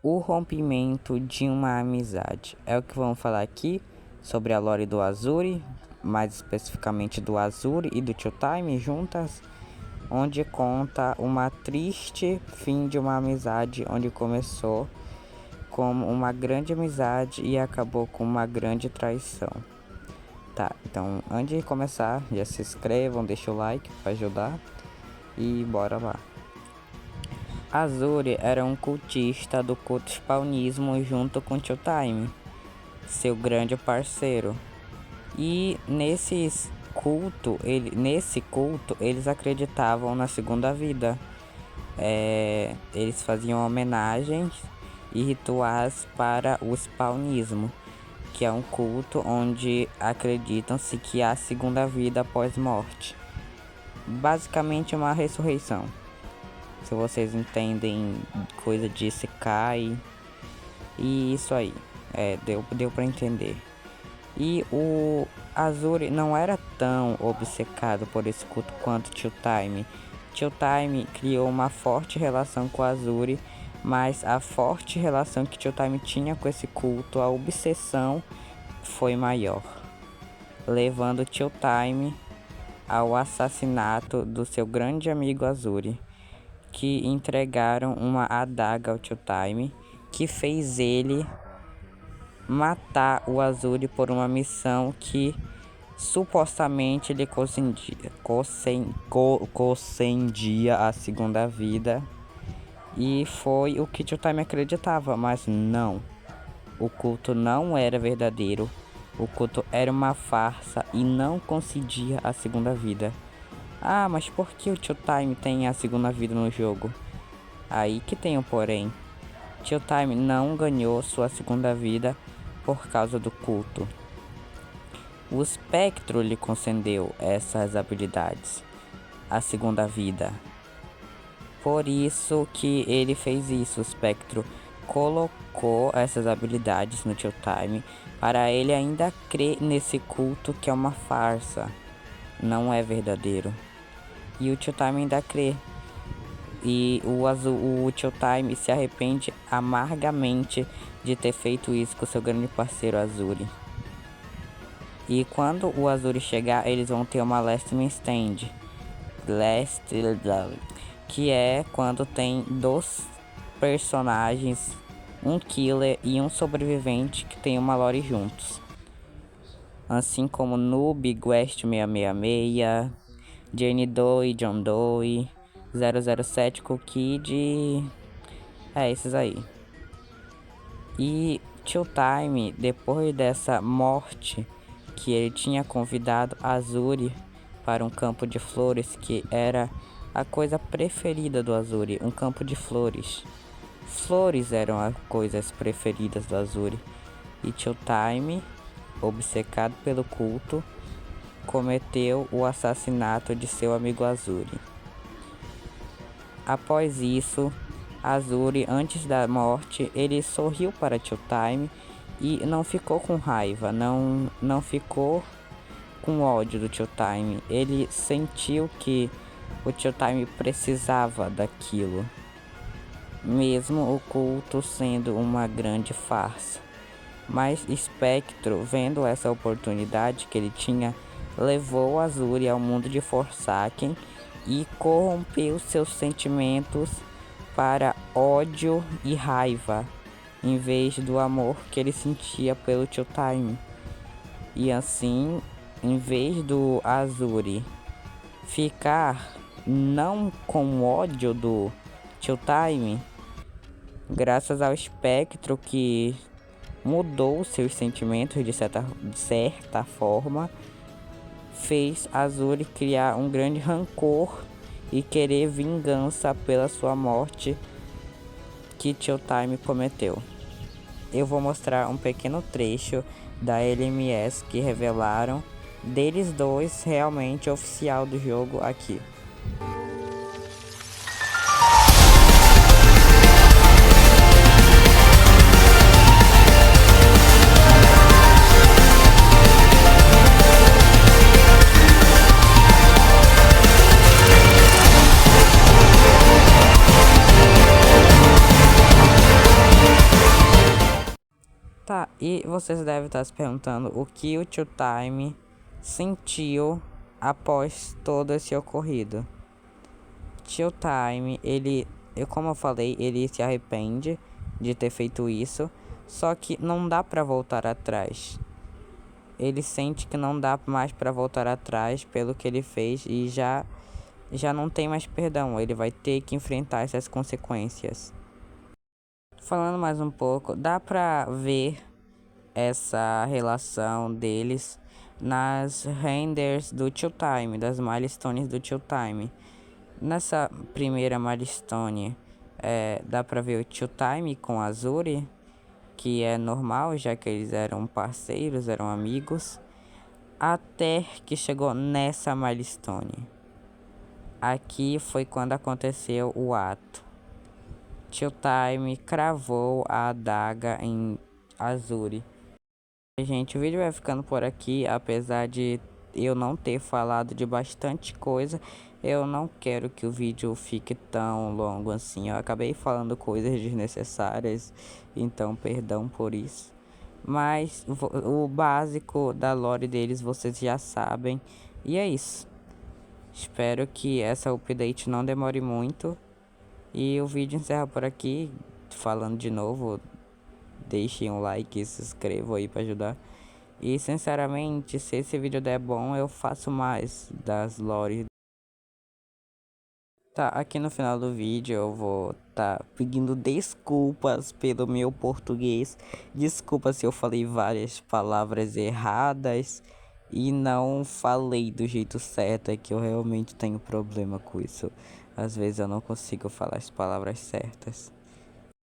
O rompimento de uma amizade. É o que vamos falar aqui sobre a lore do Azuri, mais especificamente do Azuri e do Chou-Time juntas, onde conta uma triste fim de uma amizade, onde começou como uma grande amizade e acabou com uma grande traição. Tá, então antes de começar, já se inscrevam, deixa o like para ajudar e bora lá. Azuri era um cultista do culto spawnismo junto com Chou-Time, seu grande parceiro. E nesse culto eles acreditavam na segunda vida. Eles faziam homenagens e rituais para o spawnismo, que é um culto onde acreditam-se que há segunda vida após morte. Basicamente uma ressurreição. Se vocês entendem coisa de Isekai. E isso aí. Deu pra entender. E o Azuri não era tão obcecado por esse culto quanto Chou-Time. Chou-Time criou uma forte relação com o Azuri, mas a forte relação que Chou-Time tinha com esse culto, a obsessão, foi maior, levando Chou-Time ao assassinato do seu grande amigo Azuri, que entregaram uma adaga ao Chou-Time, que fez ele matar o Azuri por uma missão que supostamente lhe concedia a segunda vida. E foi o que Chou-Time acreditava, mas não. O culto não era verdadeiro. O culto era uma farsa e não concedia a segunda vida. Ah, mas por que o Chou-Time tem a segunda vida no jogo? Aí que tem um porém. Chou-Time não ganhou sua segunda vida por causa do culto. O espectro lhe concedeu essas habilidades, a segunda vida. Por isso que ele fez isso. O espectro colocou essas habilidades no Chou-Time para ele ainda crer nesse culto que é uma farsa, não é verdadeiro. E o Chou-Time ainda crê. E o Chou-Time se arrepende amargamente de ter feito isso com seu grande parceiro Azuri. E quando o Azuri chegar, eles vão ter uma Last Man Stand. Que é quando tem 2 personagens, um killer e um sobrevivente que tem uma lore juntos. Assim como Noob, Guest 666, Jenny Doe, John Doe, 007 Kid, esses aí. E Chou-Time, depois dessa morte, que ele tinha convidado Azuri para um campo de flores, que era a coisa preferida do Azuri, um campo de flores. Flores eram as coisas preferidas do Azuri. E Chou-Time, obcecado pelo culto, cometeu o assassinato de seu amigo Azuri. Após isso, Azuri, antes da morte, ele sorriu para Chou-Time e não ficou com raiva, não ficou com ódio do Chou-Time. Ele sentiu que o Chou-Time precisava daquilo, mesmo o culto sendo uma grande farsa. Mas Spectro, vendo essa oportunidade que ele tinha, levou Azuri ao mundo de Forsaken e corrompeu seus sentimentos para ódio e raiva, em vez do amor que ele sentia pelo Chou-Time. E assim, em vez do Azuri ficar não com ódio do Chou-Time, graças ao espectro que mudou seus sentimentos de certa forma, fez Azuri criar um grande rancor e querer vingança pela sua morte que Chou-Time cometeu. Eu vou mostrar um pequeno trecho da LMS que revelaram deles dois realmente oficial do jogo aqui. Tá, e vocês devem estar se perguntando o que o Tio Time sentiu após todo esse ocorrido. Tio Time, como eu falei, ele se arrepende de ter feito isso, só que não dá pra voltar atrás. Ele sente que não dá mais pra voltar atrás pelo que ele fez e já não tem mais perdão. Ele vai ter que enfrentar essas consequências. Falando mais um pouco, dá pra ver essa relação deles nas renders do Tio Time, das milestones do Tio Time. Nessa primeira milestone, dá pra ver o Tio Time com a Azuri, que é normal, já que eles eram parceiros, eram amigos, até que chegou nessa milestone. Aqui foi quando aconteceu o ato. Tio Time cravou a adaga em Azuri. Gente, o vídeo vai ficando por aqui, apesar de eu não ter falado de bastante coisa, eu não quero que o vídeo fique tão longo assim. Eu acabei falando coisas desnecessárias, então perdão por isso. Mas o básico da lore deles vocês já sabem, e é isso. Espero que essa update não demore muito. E o vídeo encerra por aqui, falando de novo. Deixem um like e se inscrevam aí pra ajudar. E sinceramente, se esse vídeo der bom, eu faço mais das lores. Tá, aqui no final do vídeo eu vou tá pedindo desculpas pelo meu português. Desculpa se eu falei várias palavras erradas e não falei do jeito certo, é que eu realmente tenho problema com isso. Às vezes eu não consigo falar as palavras certas.